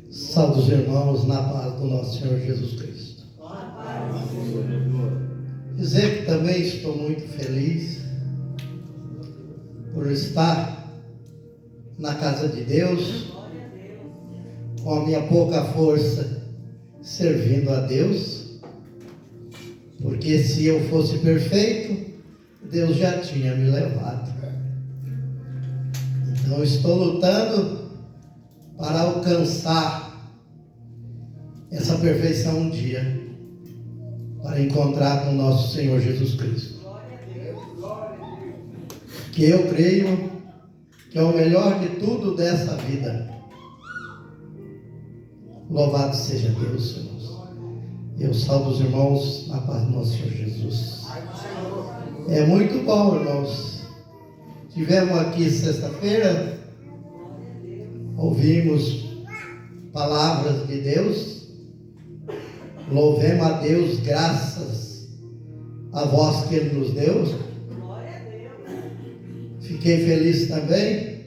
Salve os irmãos na paz do nosso Senhor Jesus Cristo. Dizer que também estou muito feliz por estar na casa de Deus, com a minha pouca força, servindo a Deus, porque se eu fosse perfeito, Deus já tinha me levado. Então estou lutando para alcançar essa perfeição um dia, para encontrar com o nosso Senhor Jesus Cristo. Que eu creio que é o melhor de tudo dessa vida. Louvado seja Deus, irmãos. Eu salvo os irmãos na paz do nosso Senhor Jesus. É muito bom, irmãos. Tivemos aqui sexta-feira, ouvimos palavras de Deus. Louvemos a Deus, graças à voz que Ele nos deu. Fiquei feliz também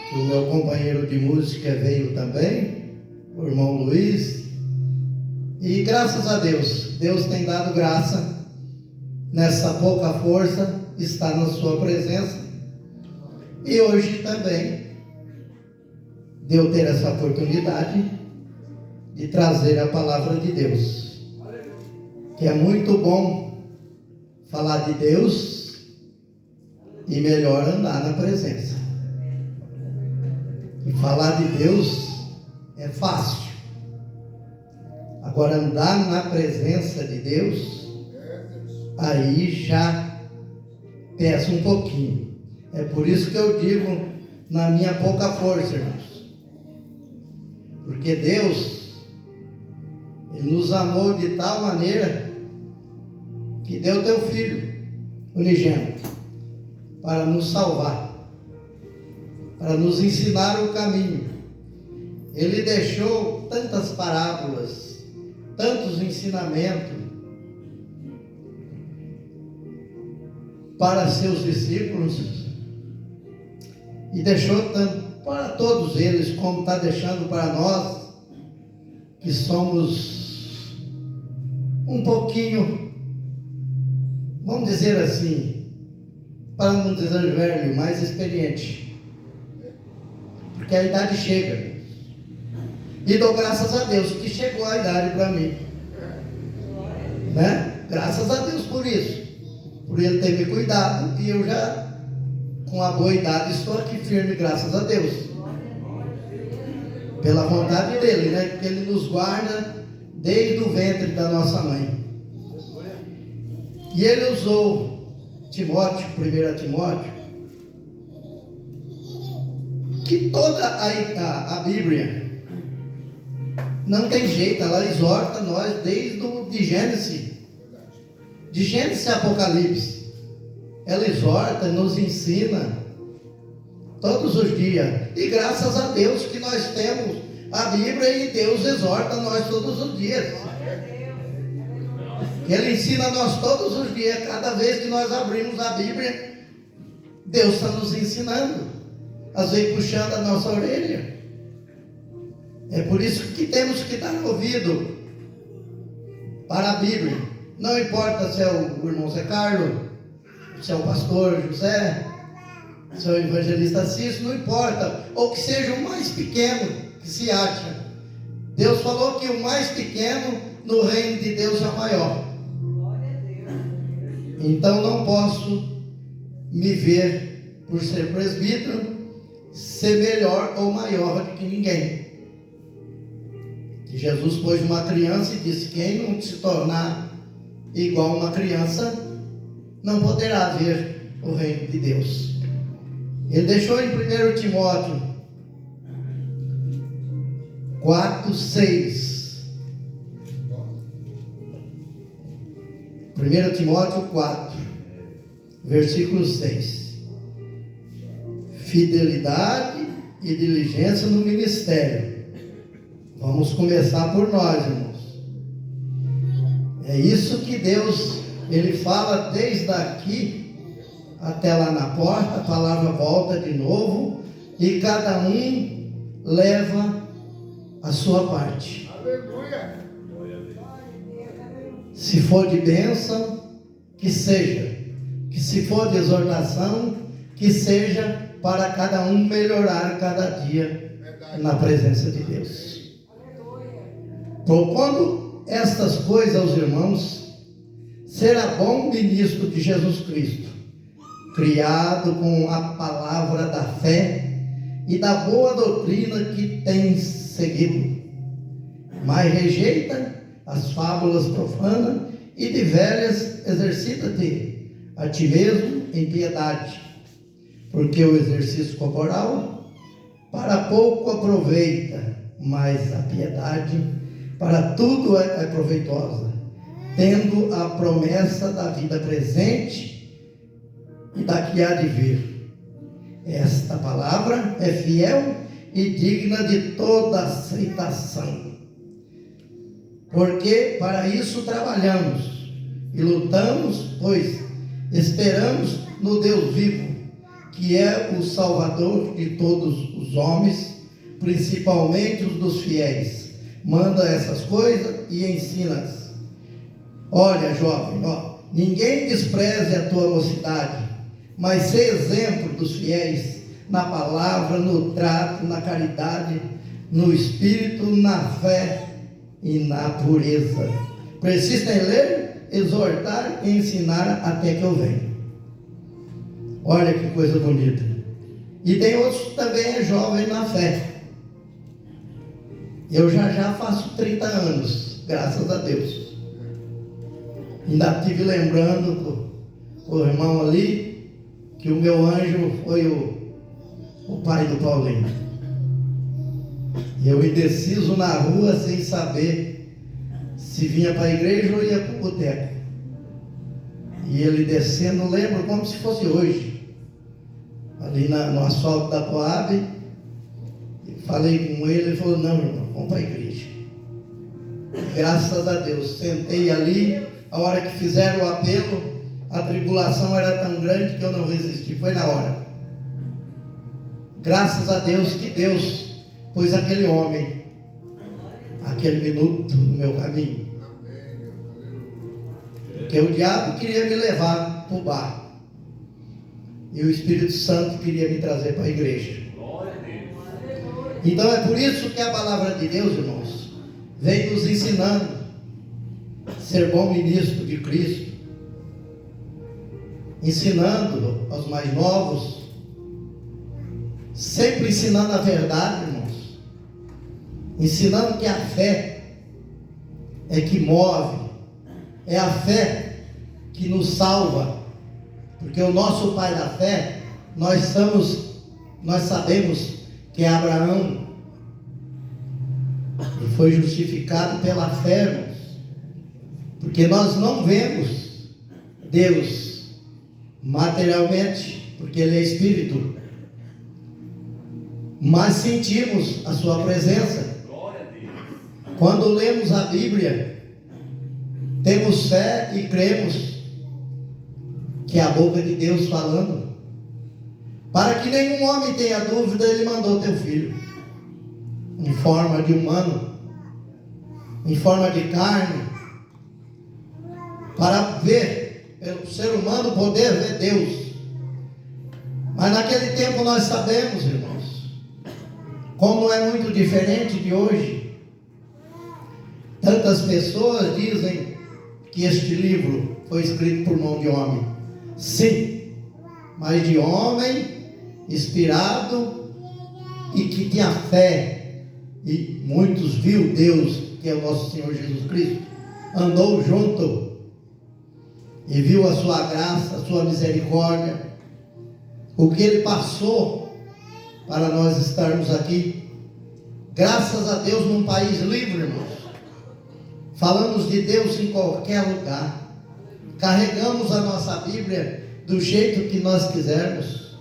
que o meu companheiro de música veio também, o irmão Luiz. E graças a Deus, Deus tem dado graça nessa pouca força, está na sua presença. E hoje também deu ter essa oportunidade de trazer a palavra de Deus, que é muito bom falar de Deus e melhor andar na presença. E falar de Deus é fácil, agora andar na presença de Deus, aí já pesa um pouquinho. É por isso que eu digo na minha pouca força, irmãos, porque Deus, Ele nos amou de tal maneira que deu teu Filho unigênito para nos salvar, para nos ensinar o caminho. Ele deixou tantas parábolas, tantos ensinamentos para seus discípulos, e deixou tanto para todos eles, como está deixando para nós, que somos um pouquinho, vamos dizer assim, para não dizer velho, mais experiente, porque a idade chega, e dou graças a Deus que chegou a idade para mim, né? Graças a Deus por isso, por Ele ter me cuidado, e eu já, com a boa idade, estou aqui firme, graças a Deus, pela vontade dEle, né? Porque Ele nos guarda desde o ventre da nossa mãe. E Ele usou Timóteo, 1 Timóteo, que toda a Bíblia não tem jeito, ela exorta nós desde de Gênesis a Apocalipse. Ela exorta, nos ensina todos os dias. E graças a Deus que nós temos a Bíblia, e Deus exorta nós todos os dias. Ele ensina a nós todos os dias. Cada vez que nós abrimos a Bíblia, Deus está nos ensinando, às vezes puxando a nossa orelha. É por isso que temos que dar ouvido para a Bíblia. Não importa se é o irmão Zé Carlos, se é o pastor José, se é o evangelista Cícero, não importa. Ou que seja o mais pequeno que se acha. Deus falou que o mais pequeno no reino de Deus é o maior. Então não posso me ver, por ser presbítero, ser melhor ou maior do que ninguém. Jesus pôs uma criança e disse: quem não se tornar igual a uma criança, não poderá ver o reino de Deus. Ele deixou em 1 Timóteo 4:6. 1 Timóteo 4, versículo 6. Fidelidade e diligência no ministério. Vamos começar por nós, irmãos. É isso que Deus, Ele fala desde aqui, até lá na porta, a palavra volta de novo e cada um leva a sua parte. Aleluia. Se for de bênção, que seja. Que se for de exortação, que seja para cada um melhorar cada dia na presença de Deus. Propondo estas coisas aos irmãos, será bom ministro de Jesus Cristo, criado com a palavra da fé e da boa doutrina que tem seguido, mas rejeita as fábulas profanas e de velhas, exercita-te a ti mesmo em piedade, porque o exercício corporal para pouco aproveita, mas a piedade para tudo é proveitosa, tendo a promessa da vida presente e da que há de vir. Esta palavra é fiel e digna de toda aceitação, porque para isso trabalhamos e lutamos, pois esperamos no Deus vivo, que é o Salvador de todos os homens, principalmente os dos fiéis. Manda essas coisas e ensina-as. Olha, jovem, ninguém despreze a tua mocidade, mas sê exemplo dos fiéis na palavra, no trato, na caridade, no espírito, na fé e na pureza. Persista em ler, exortar e ensinar até que eu venha. Olha que coisa bonita. E tem outros que também é jovem na fé. Eu já faço 30 anos, graças a Deus. Ainda estive lembrando com o irmão ali, que o meu anjo foi o pai do Paulinho. E eu indeciso na rua sem saber se vinha para a igreja ou ia para o boteco. E ele descendo, lembro como se fosse hoje, ali no asfalto da Coab. Falei com ele falou: não, irmão, vamos para a igreja. Graças a Deus, sentei ali. A hora que fizeram o apelo, a tribulação era tão grande que eu não resisti, foi na hora. Graças a Deus que Deus pôs aquele homem, aquele minuto no meu caminho. Porque o diabo queria me levar para o bar, e o Espírito Santo queria me trazer para a igreja. Então é por isso que a palavra de Deus, irmãos, vem nos ensinando a ser bom ministro de Cristo, ensinando aos mais novos, sempre ensinando a verdade, irmãos, ensinando que a fé é que move, é a fé que nos salva, porque o nosso pai da fé, nós sabemos que é Abraão, e foi justificado pela fé, irmãos, porque nós não vemos Deus materialmente, porque Ele é Espírito, mas sentimos a sua presença. Quando lemos a Bíblia, temos fé e cremos que é a boca de Deus falando. Para que nenhum homem tenha dúvida, Ele mandou teu filho em forma de humano, em forma de carne, para ver, pelo ser humano poder ver Deus. Mas naquele tempo nós sabemos, irmãos, como é muito diferente de hoje. Tantas pessoas dizem que este livro foi escrito por mão de homem. Sim, mas de homem inspirado e que tinha fé, e muitos viu Deus, que é o nosso Senhor Jesus Cristo, andou junto e viu a sua graça, a sua misericórdia, o que Ele passou para nós estarmos aqui, graças a Deus, num país livre, irmãos. Falamos de Deus em qualquer lugar, carregamos a nossa Bíblia do jeito que nós quisermos,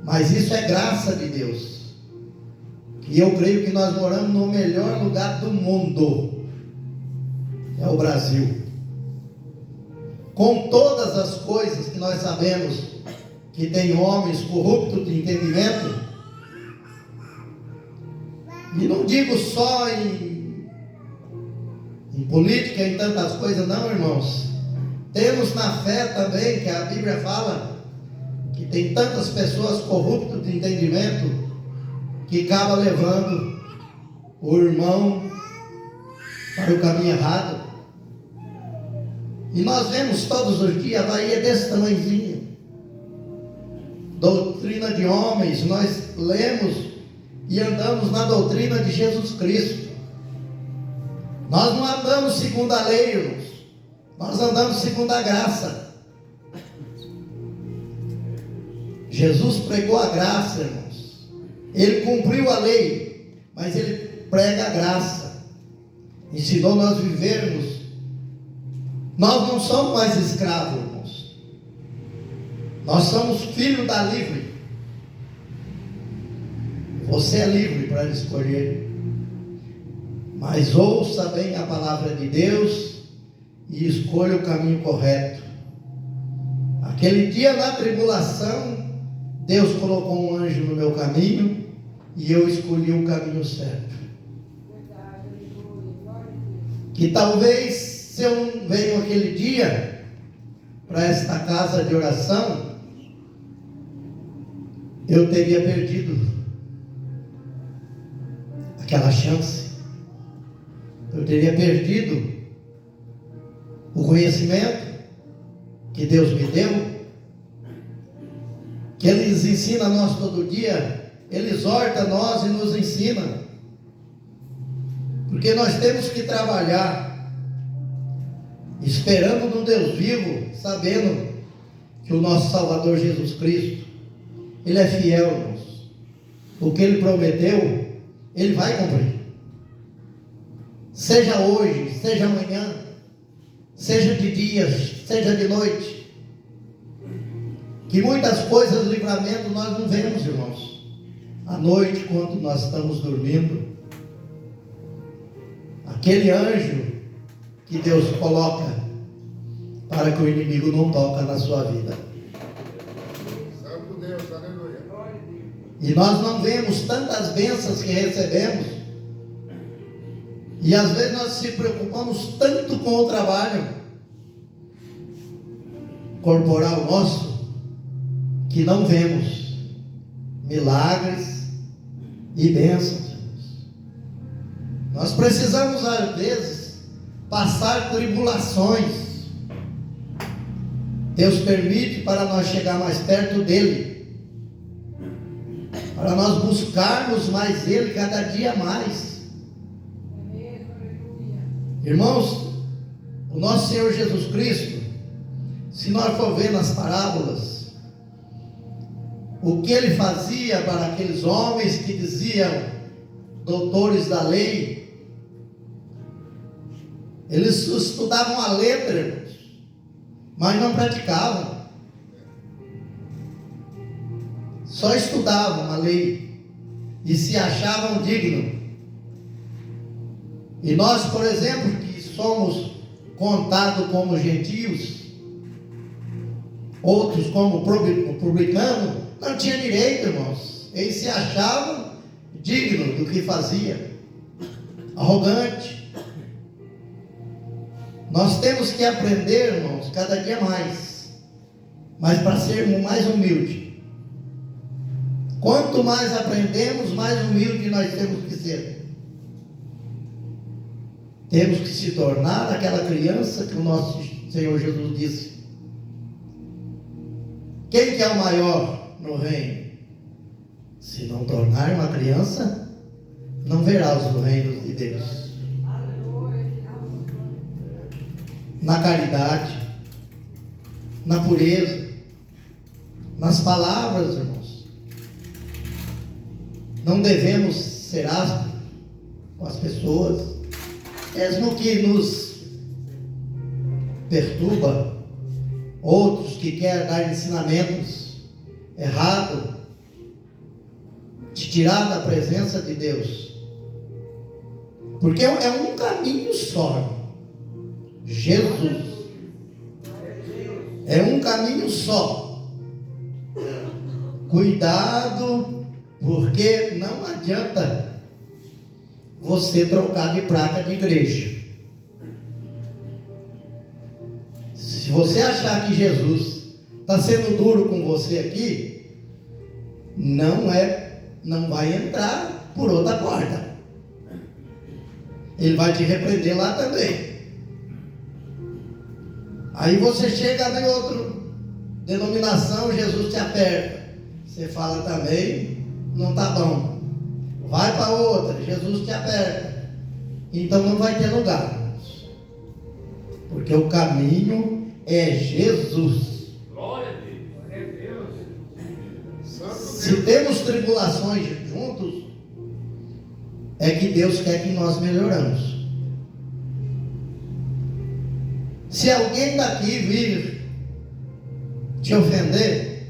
mas isso é graça de Deus. E eu creio que nós moramos no melhor lugar do mundo, é o Brasil. com todas as coisas que nós sabemos que tem homens corruptos de entendimento, e não digo só em política e tantas coisas, não, irmãos. Temos na fé também, que a Bíblia fala, que tem tantas pessoas corruptas de entendimento, que acaba levando o irmão para o caminho errado. E nós vemos todos os dias, a Bahia desse tamanhozinho, doutrina de homens, nós lemos e andamos na doutrina de Jesus Cristo. Nós não andamos segundo a lei, irmãos, nós andamos segundo a graça. Jesus pregou a graça, irmãos. Ele cumpriu a lei, mas ele prega a graça. Ensinou nós vivermos. Nós não somos mais escravos, irmãos. Nós somos filhos da livre. Você é livre para escolher. Mas ouça bem a palavra de Deus e escolha o caminho correto. Aquele dia na tribulação, Deus colocou um anjo no meu caminho e eu escolhi o caminho certo. Que talvez, se eu não venho aquele dia para esta casa de oração, eu teria perdido aquela chance. Eu teria perdido o conhecimento que Deus me deu, que Ele nos ensina a nós todo dia. Ele exorta a nós e nos ensina, porque nós temos que trabalhar esperando no Deus vivo, sabendo que o nosso Salvador Jesus Cristo, Ele é fiel, irmãos. O que Ele prometeu, Ele vai cumprir. Seja hoje, seja amanhã, seja de dia, seja de noite. Que muitas coisas, livramento, nós não vemos, irmãos. À noite, quando nós estamos dormindo, aquele anjo que Deus coloca para que o inimigo não toque na sua vida. Santo Deus, aleluia. E nós não vemos tantas bênçãos que recebemos. E às vezes nós se preocupamos tanto com o trabalho corporal nosso, que não vemos milagres e bênçãos. Nós precisamos às vezes passar tribulações. Deus permite para nós chegar mais perto dEle, para nós buscarmos mais Ele cada dia mais. Irmãos, o nosso Senhor Jesus Cristo, se nós for ver nas parábolas, o que Ele fazia para aqueles homens que diziam doutores da lei, eles estudavam a letra, irmãos, mas não praticavam. Só estudavam a lei e se achavam dignos. E nós, por exemplo, que somos contados como gentios, outros como publicanos, não tinha direito, irmãos. Eles se achavam dignos do que fazia, arrogante. Nós temos que aprender, irmãos, cada dia mais, mas para sermos mais humildes. Quanto mais aprendemos, mais humilde nós temos que ser. Temos que se tornar aquela criança que o nosso Senhor Jesus disse. Quem que é o maior no reino? Se não tornar uma criança, não verá os reinos de Deus. Na caridade, na pureza, nas palavras, irmãos. Não devemos ser ásperos com as pessoas. É no que nos perturba. Outros que querem dar ensinamentos errados, te tirar da presença de Deus. Porque é um caminho só. Jesus. É um caminho só. Cuidado, porque não adianta você trocar de placa de igreja. Se você achar que Jesus está sendo duro com você aqui, não vai entrar por outra porta. Ele vai te repreender lá também. Aí você chega em outra denominação, Jesus te aperta. Você fala também, não está bom. Vai para outra, Jesus te aperta. Então não vai ter lugar. Porque o caminho é Jesus. Glória a Deus. Se temos tribulações juntos, é que Deus quer que nós melhoramos. Se alguém daqui vir te ofender,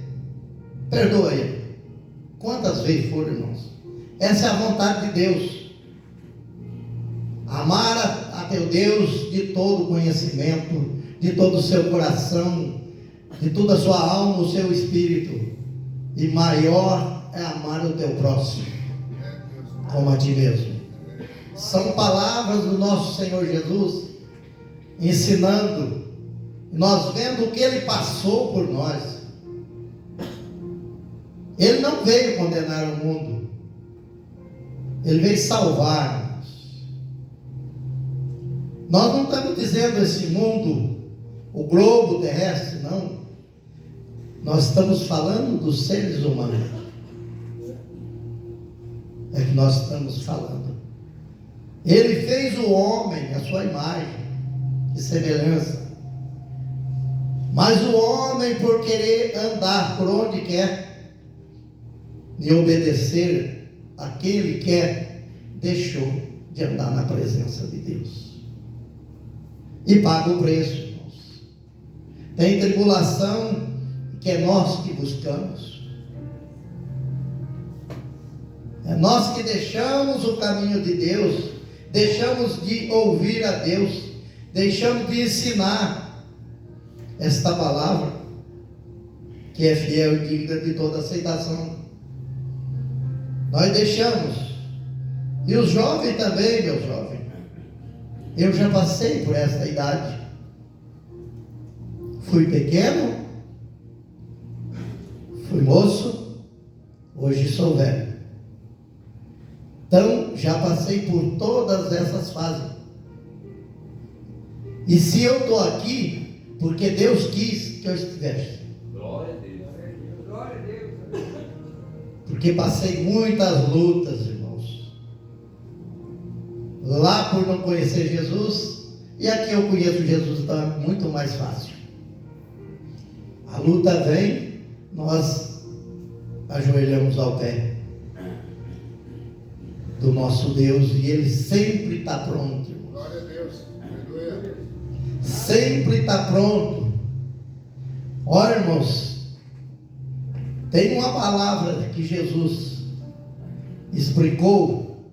perdoa ele. Quantas vezes for, irmãos? Essa é a vontade de Deus. Amar a teu Deus de todo conhecimento, de todo o seu coração, de toda a sua alma, o seu espírito. E maior é amar o teu próximo como a ti mesmo. São palavras do nosso Senhor Jesus ensinando, nós vendo o que Ele passou por nós. Ele não veio condenar o mundo, Ele veio salvar-nos. Nós não estamos dizendo esse mundo, o globo terrestre, não. Nós estamos falando dos seres humanos. É que nós estamos falando. Ele fez o homem à sua imagem e semelhança. Mas o homem, por querer andar por onde quer e obedecer a quem ele quer, deixou de andar na presença de Deus. E paga o preço, irmãos. Tem tribulação que é nós que buscamos. É nós que deixamos o caminho de Deus, deixamos de ouvir a Deus, deixamos de ensinar esta palavra, que é fiel e digna de toda aceitação. Nós deixamos. E os jovens também, meus jovens. Eu já passei por esta idade. Fui pequeno, fui moço, hoje sou velho. Então, já passei por todas essas fases. E se eu estou aqui, porque Deus quis que eu estivesse. Glória a Deus. Glória a Deus. Porque passei muitas lutas, irmãos. Lá por não conhecer Jesus, e aqui eu conheço Jesus, então é muito mais fácil. A luta vem, nós ajoelhamos ao pé do nosso Deus, e Ele sempre está pronto, irmãos. Glória a Deus. Aleluia. Sempre está pronto. Olha, irmãos, tem uma palavra que Jesus explicou.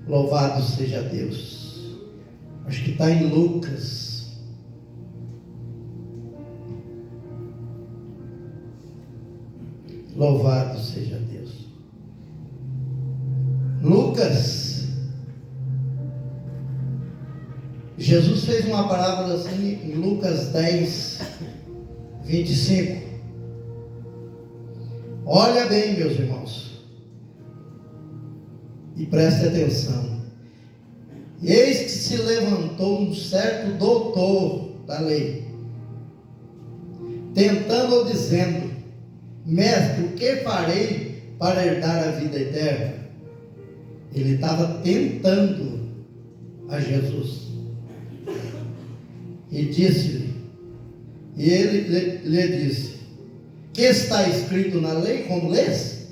Louvado seja Deus. Acho que está em Lucas. Louvado seja Deus. Lucas. Jesus fez uma parábola assim em Lucas 10, 25. Olha bem, meus irmãos, e preste atenção. Eis que se levantou um certo doutor da lei, tentando-o, dizendo: Mestre, o que farei para herdar a vida eterna? Ele estava tentando a Jesus. E disse-lhe, e ele lhe disse: que está escrito na lei, como lês?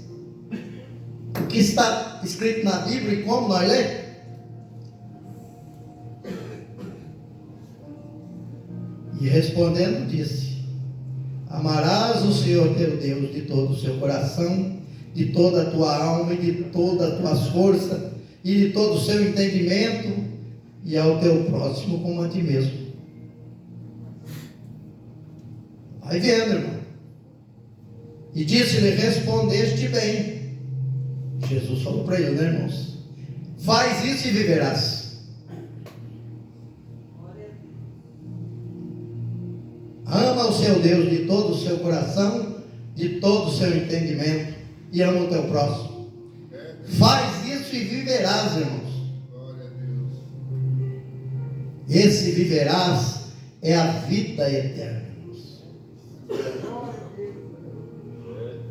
O que está escrito na Bíblia e como nós lemos? E respondendo disse: amarás o Senhor teu Deus de todo o seu coração, de toda a tua alma e de toda a tua força e de todo o seu entendimento, e ao teu próximo como a ti mesmo. Vai vendo, irmão. E disse-lhe: respondeste bem. Jesus falou para ele, né, irmãos? Faz isso e viverás. Ama o seu Deus de todo o seu coração, de todo o seu entendimento, e ama o teu próximo. Faz isso e viverás, irmãos. Esse viverás é a vida eterna.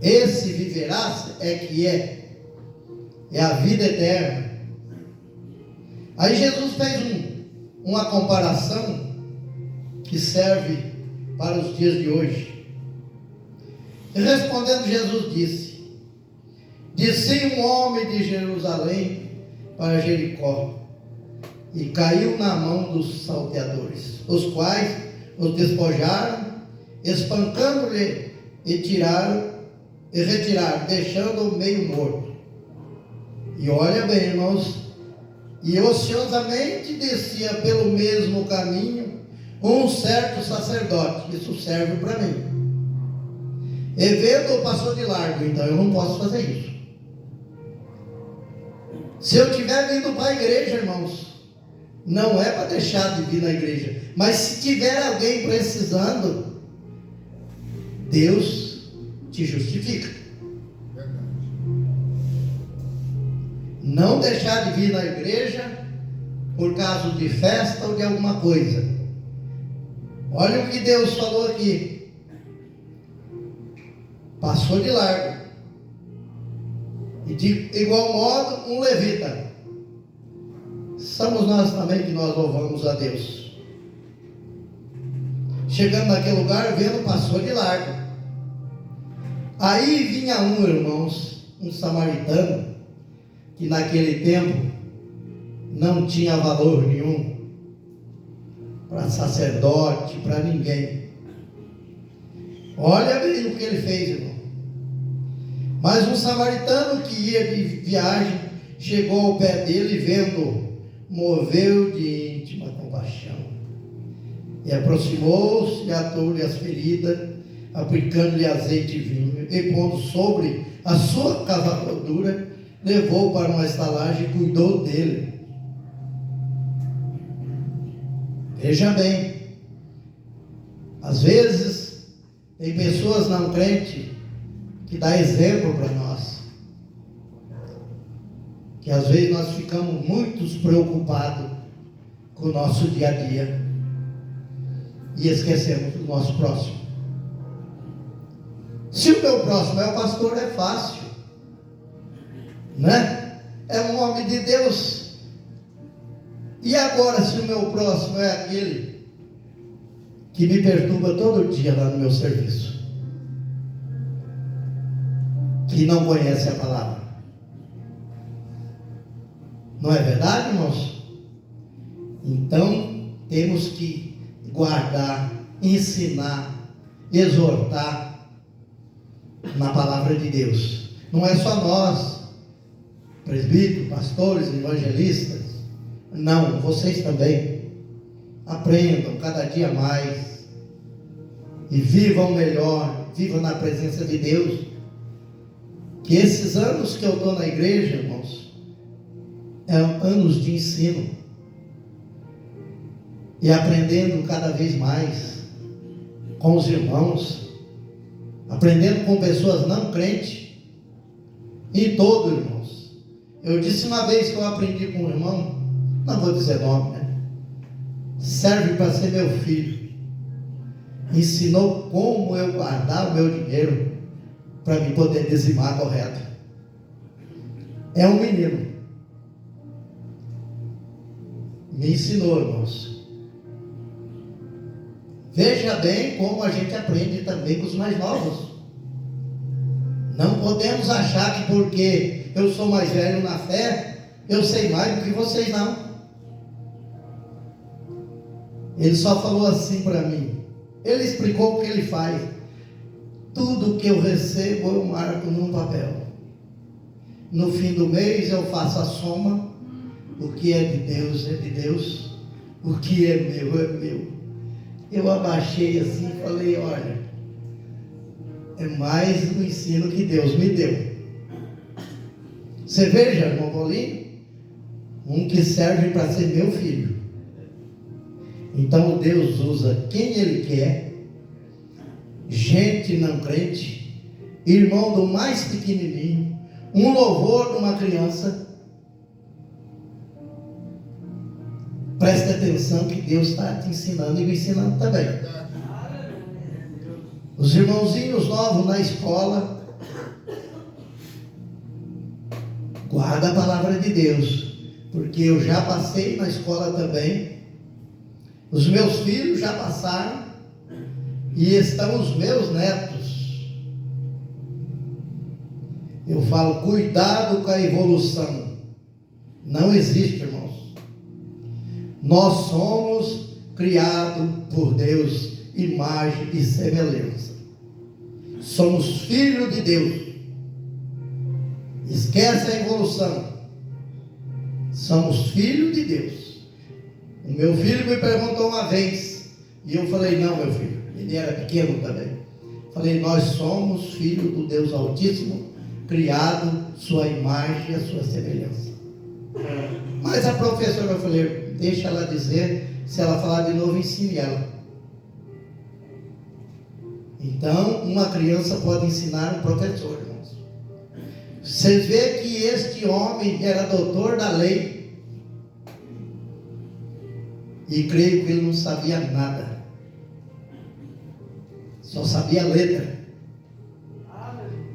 Esse viverás é a vida eterna. Aí Jesus fez uma comparação que serve para os dias de hoje. E respondendo, Jesus disse: descia um homem de Jerusalém para Jericó, e caiu na mão dos salteadores, os quais os despojaram, espancando-lhe e retiraram, deixando-o meio morto. E olha bem, irmãos, e ociosamente descia pelo mesmo caminho um certo sacerdote. Isso serve para mim. E vendo-o, passou de largo. Então eu não posso fazer isso. Se eu estiver vindo para a igreja, irmãos, não é para deixar de vir na igreja, mas se tiver alguém precisando, Deus te justifica. Não deixar de vir na igreja por causa de festa ou de alguma coisa. Olha o que Deus falou aqui. Passou de largo. E de igual modo, um levita. Somos nós também que nós louvamos a Deus. Chegando naquele lugar, vendo, passou de largo. Aí vinha irmãos, um samaritano, que naquele tempo não tinha valor nenhum para sacerdote, para ninguém. Olha bem o que ele fez, irmão. Mas um samaritano que ia de viagem chegou ao pé dele, vendo, moveu de íntima compaixão e aproximou-se e atou-lhe as feridas, aplicando-lhe azeite e vinho, e pondo sobre a sua cavalgadura, levou para uma estalagem e cuidou dele. Veja bem, às vezes tem pessoas não crentes que dá exemplo para nós, que às vezes nós ficamos muito preocupados com o nosso dia a dia e esquecemos do nosso próximo. Se o meu próximo é o pastor, é fácil, né? É um homem de Deus. E agora, se o meu próximo é aquele que me perturba todo dia lá no meu serviço, que não conhece a palavra, não é verdade, irmãos? Então temos que guardar, ensinar, exortar na palavra de Deus. Não é só nós, presbíteros, pastores, evangelistas. Não, vocês também aprendam cada dia mais e vivam melhor, vivam na presença de Deus. Que esses anos que eu estou na igreja, irmãos, são anos de ensino e aprendendo cada vez mais com os irmãos, aprendendo com pessoas não crentes, em todo, irmãos. Eu disse uma vez que eu aprendi com um irmão, não vou dizer nome, né? Serve para ser meu filho. Ensinou como eu guardar o meu dinheiro para me poder dizimar correto. É um menino. Me ensinou, irmãos. Veja bem como a gente aprende também com os mais novos. Não podemos achar que porque eu sou mais velho na fé, eu sei mais do que vocês, não. Ele só falou assim para mim. Ele explicou o que ele faz. Tudo que eu recebo eu marco num papel. No fim do mês eu faço a soma. O que é de Deus é de Deus. O que é meu é meu. Eu abaixei assim e falei: olha, é mais do ensino que Deus me deu. Você veja, irmão Paulinho, um que serve para ser meu filho. Então Deus usa quem Ele quer, gente não crente, irmão do mais pequenininho, um louvor de uma criança. Preste atenção que Deus está te ensinando e me ensinando também. Os irmãozinhos novos na escola, guarda a palavra de Deus, porque eu já passei na escola também. Os meus filhos já passaram e estão os meus netos. Eu falo, cuidado com a evolução. Não existe, irmãos. Nós somos criados por Deus, imagem e semelhança. Somos filhos de Deus. Esquece a evolução. Somos filhos de Deus. O meu filho me perguntou uma vez, e eu falei, não, meu filho, ele era pequeno também. Falei, nós somos filhos do Deus Altíssimo, criado sua imagem e a sua semelhança. Mas a professora, eu falei, deixa ela dizer, se ela falar de novo, ensine ela. Então, uma criança pode ensinar um professor, irmãos. Você vê que este homem era doutor da lei, e creio que ele não sabia nada, só sabia letra.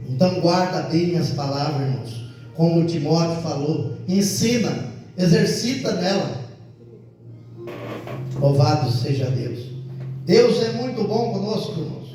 Então guarda bem as palavras, irmãos, como o Timóteo falou, ensina, exercita nela. Louvado seja Deus. Deus é muito bom conosco, irmãos.